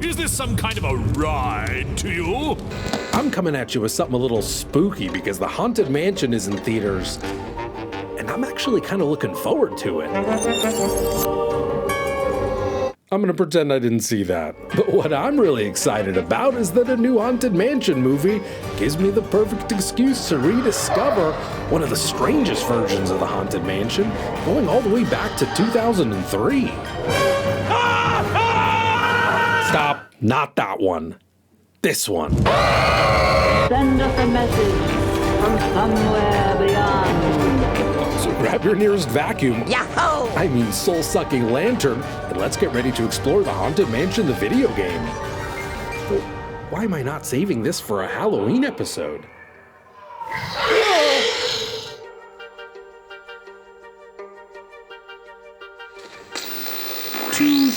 Is this some kind of a ride to you? I'm coming at you with something a little spooky because the Haunted Mansion is in theaters, and I'm actually kind of looking forward to it. I'm gonna pretend I didn't see that. But what I'm really excited about is that a new Haunted Mansion movie gives me the perfect excuse to rediscover one of the strangest versions of the Haunted Mansion, going all the way back to 2003. Stop, not that one. This one. Send us a message from somewhere beyond. So grab your nearest vacuum, Yahoo! I mean soul-sucking lantern, and let's get ready to explore the Haunted Mansion, the video game. Well, why am I not saving this for a Halloween episode?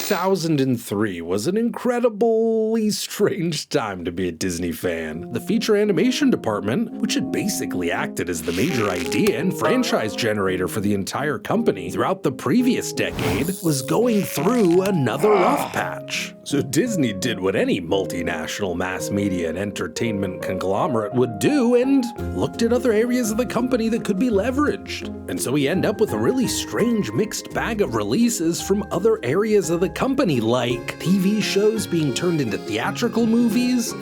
2003 was an incredibly strange time to be a Disney fan. The feature animation department, which had basically acted as the major idea and franchise generator for the entire company throughout the previous decade, was going through another rough patch. So Disney did what any multinational mass media and entertainment conglomerate would do and looked at other areas of the company that could be leveraged. And so we end up with a really strange mixed bag of releases from other areas of the company, like TV shows being turned into theatrical movies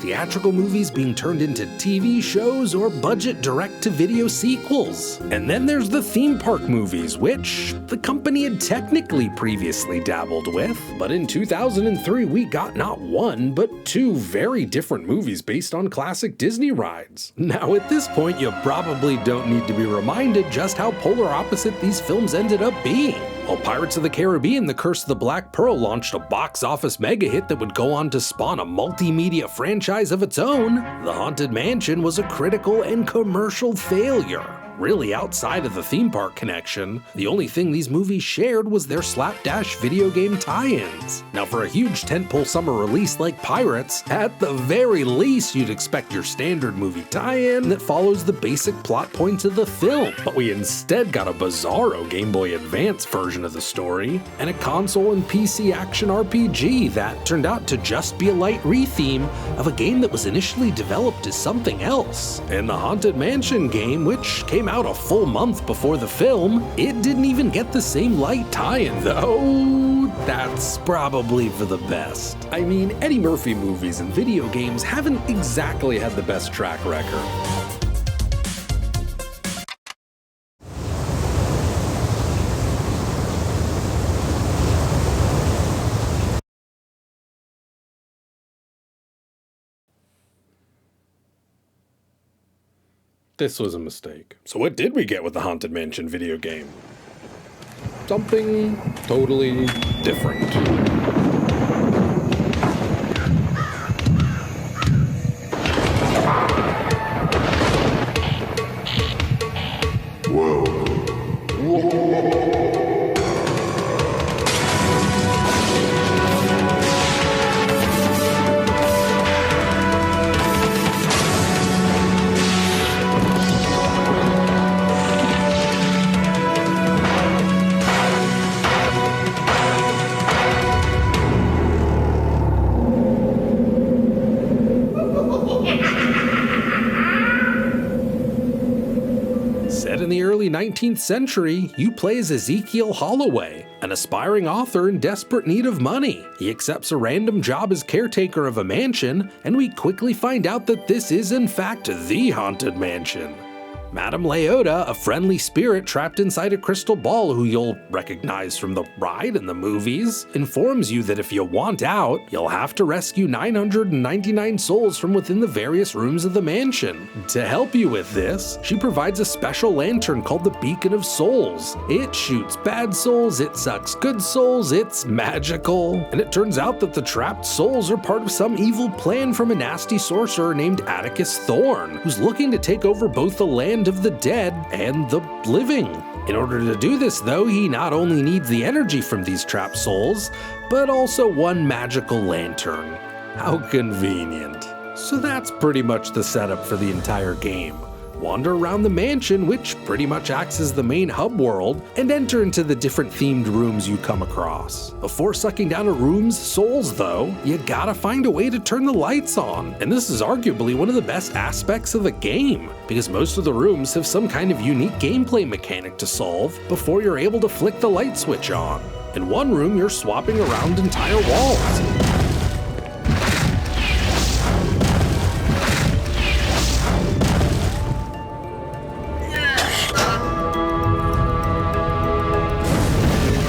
being turned into TV shows, or budget direct-to-video sequels. And then there's the theme park movies, which the company had technically previously dabbled with. But in 2003, we got not one, but two very different movies based on classic Disney rides. Now, at this point, you probably don't need to be reminded just how polar opposite these films ended up being. While Pirates of the Caribbean: The Curse of the Black Pearl launched a box office mega hit that would go on to spawn a multimedia franchise of its own, The Haunted Mansion was a critical and commercial failure. Really, outside of the theme park connection, the only thing these movies shared was their slapdash video game tie-ins. Now, for a huge tentpole summer release like Pirates, at the very least you'd expect your standard movie tie-in that follows the basic plot points of the film, but we instead got a bizarro Game Boy Advance version of the story, and a console and PC action RPG that turned out to just be a light re-theme of a game that was initially developed as something else. And the Haunted Mansion game, which came out a full month before the film, it didn't even get the same light tie-in, though that's probably for the best. I mean, Eddie Murphy movies and video games haven't exactly had the best track record. This was a mistake. So what did we get with the Haunted Mansion video game? Something totally different. Set in the early 19th century, you play as Ezekiel Holloway, an aspiring author in desperate need of money. He accepts a random job as caretaker of a mansion, and we quickly find out that this is in fact the Haunted Mansion. Madame Leota, a friendly spirit trapped inside a crystal ball who you'll recognize from the ride and the movies, informs you that if you want out, you'll have to rescue 999 souls from within the various rooms of the mansion. To help you with this, she provides a special lantern called the Beacon of Souls. It shoots bad souls, it sucks good souls, it's magical. And it turns out that the trapped souls are part of some evil plan from a nasty sorcerer named Atticus Thorne, who's looking to take over both the land of the dead and the living. In order to do this, though, he not only needs the energy from these trapped souls, but also one magical lantern. How convenient. So that's pretty much the setup for the entire game. wander around the mansion, which pretty much acts as the main hub world, and enter into the different themed rooms you come across. Before sucking down a room's souls though, you gotta find a way to turn the lights on, and this is arguably one of the best aspects of the game, because most of the rooms have some kind of unique gameplay mechanic to solve before you're able to flick the light switch on. In one room, you're swapping around entire walls.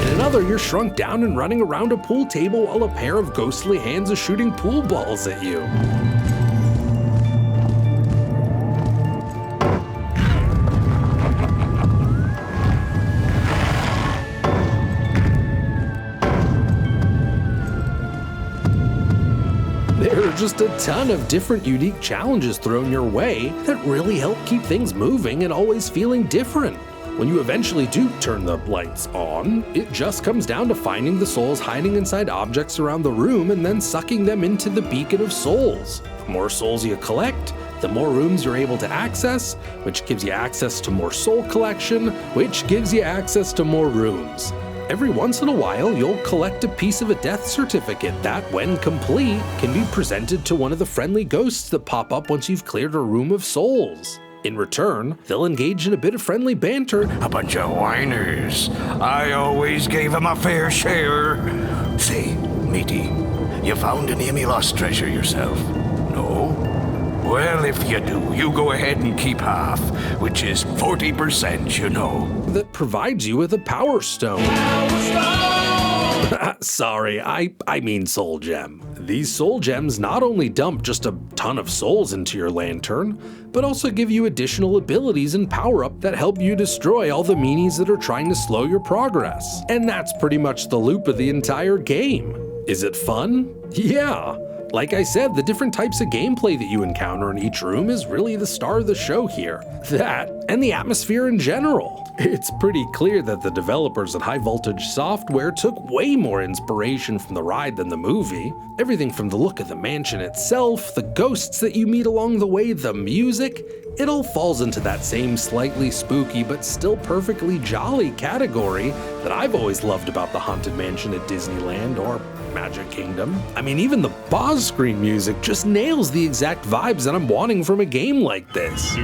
In another, you're shrunk down and running around a pool table while a pair of ghostly hands are shooting pool balls at you. There are just a ton of different unique challenges thrown your way that really help keep things moving and always feeling different. When you eventually do turn the lights on, it just comes down to finding the souls hiding inside objects around the room and then sucking them into the beacon of souls. The more souls you collect, the more rooms you're able to access, which gives you access to more soul collection, which gives you access to more rooms. Every once in a while, you'll collect a piece of a death certificate that, when complete, can be presented to one of the friendly ghosts that pop up once you've cleared a room of souls. In return, they'll engage in a bit of friendly banter. A bunch of whiners. I always gave 'em a fair share. Say, matey, you found any of me lost treasure yourself? No? Well, if you do, you go ahead and keep half, which is 40%, you know. That provides you with a power stone. Sorry, I mean soul gem. These soul gems not only dump just a ton of souls into your lantern, but also give you additional abilities and power-up that help you destroy all the meanies that are trying to slow your progress. And that's pretty much the loop of the entire game. Is it fun? Yeah. Like I said, the different types of gameplay that you encounter in each room is really the star of the show here. That, and the atmosphere in general. It's pretty clear that the developers at High Voltage Software took way more inspiration from the ride than the movie. Everything from the look of the mansion itself, the ghosts that you meet along the way, the music, it all falls into that same slightly spooky but still perfectly jolly category that I've always loved about the Haunted Mansion at Disneyland or Magic Kingdom. I mean, even the boss screen music just nails the exact vibes that I'm wanting from a game like this.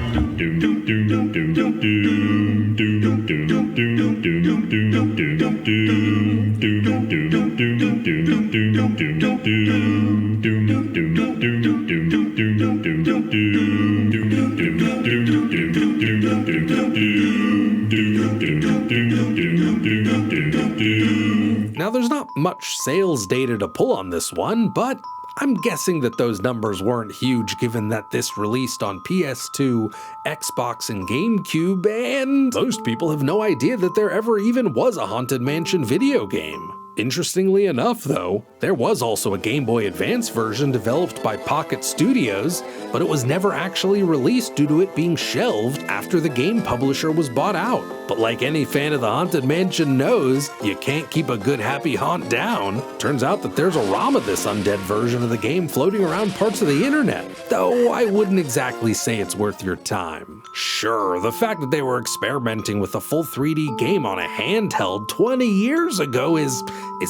Now, there's not much sales data to pull on this one, but I'm guessing that those numbers weren't huge given that this released on PS2, Xbox, and GameCube, and most people have no idea that there ever even was a Haunted Mansion video game. Interestingly enough, though, there was also a Game Boy Advance version developed by Pocket Studios, but it was never actually released due to it being shelved after the game publisher was bought out. But like any fan of the Haunted Mansion knows, you can't keep a good happy haunt down. Turns out that there's a ROM of this undead version of the game floating around parts of the internet, though I wouldn't exactly say it's worth your time. Sure, the fact that they were experimenting with a full 3D game on a handheld 20 years ago is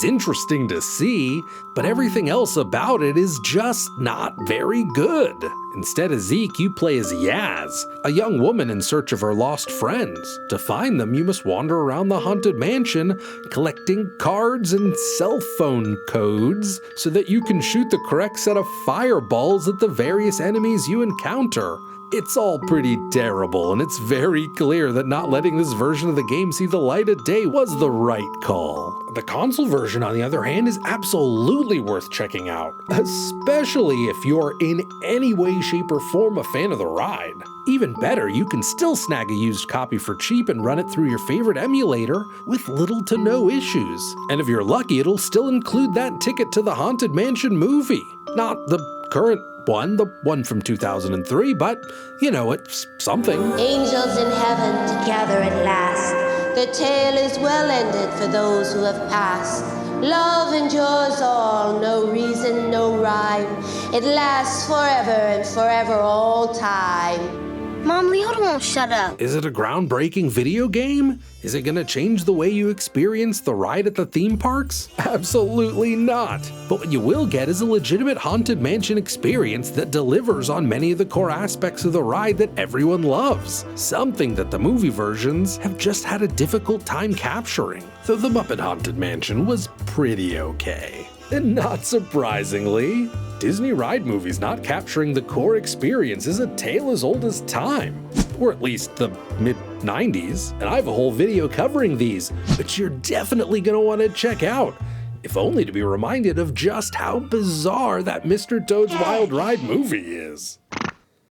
interesting to see, but everything else about it is just not very good. Instead of Zeke, you play as Yaz, a young woman in search of her lost friends. To find them, you must wander around the Haunted Mansion, collecting cards and cell phone codes so that you can shoot the correct set of fireballs at the various enemies you encounter. It's all pretty terrible, and it's very clear that not letting this version of the game see the light of day was the right call. The console version, on the other hand, is absolutely worth checking out, especially if you're in any way, shape, or form a fan of the ride. Even better, you can still snag a used copy for cheap and run it through your favorite emulator with little to no issues. And if you're lucky, it'll still include that ticket to the Haunted Mansion movie. Not the current one, the one from 2003, but, you know, it's something. Angels in heaven to gather at last. The tale is well ended for those who have passed. Love endures all, no reason, no rhyme. It lasts forever and forever all time. Mom, Leota won't shut up. Is it a groundbreaking video game? Is it gonna change the way you experience the ride at the theme parks? Absolutely not. But what you will get is a legitimate Haunted Mansion experience that delivers on many of the core aspects of the ride that everyone loves. Something that the movie versions have just had a difficult time capturing. Though the Muppet Haunted Mansion was pretty okay. And not surprisingly, Disney ride movies not capturing the core experience is a tale as old as time. Or at least the mid-90s, and I have a whole video covering these, which you're definitely gonna wanna check out, if only to be reminded of just how bizarre that Mr. Toad's Wild Ride movie is.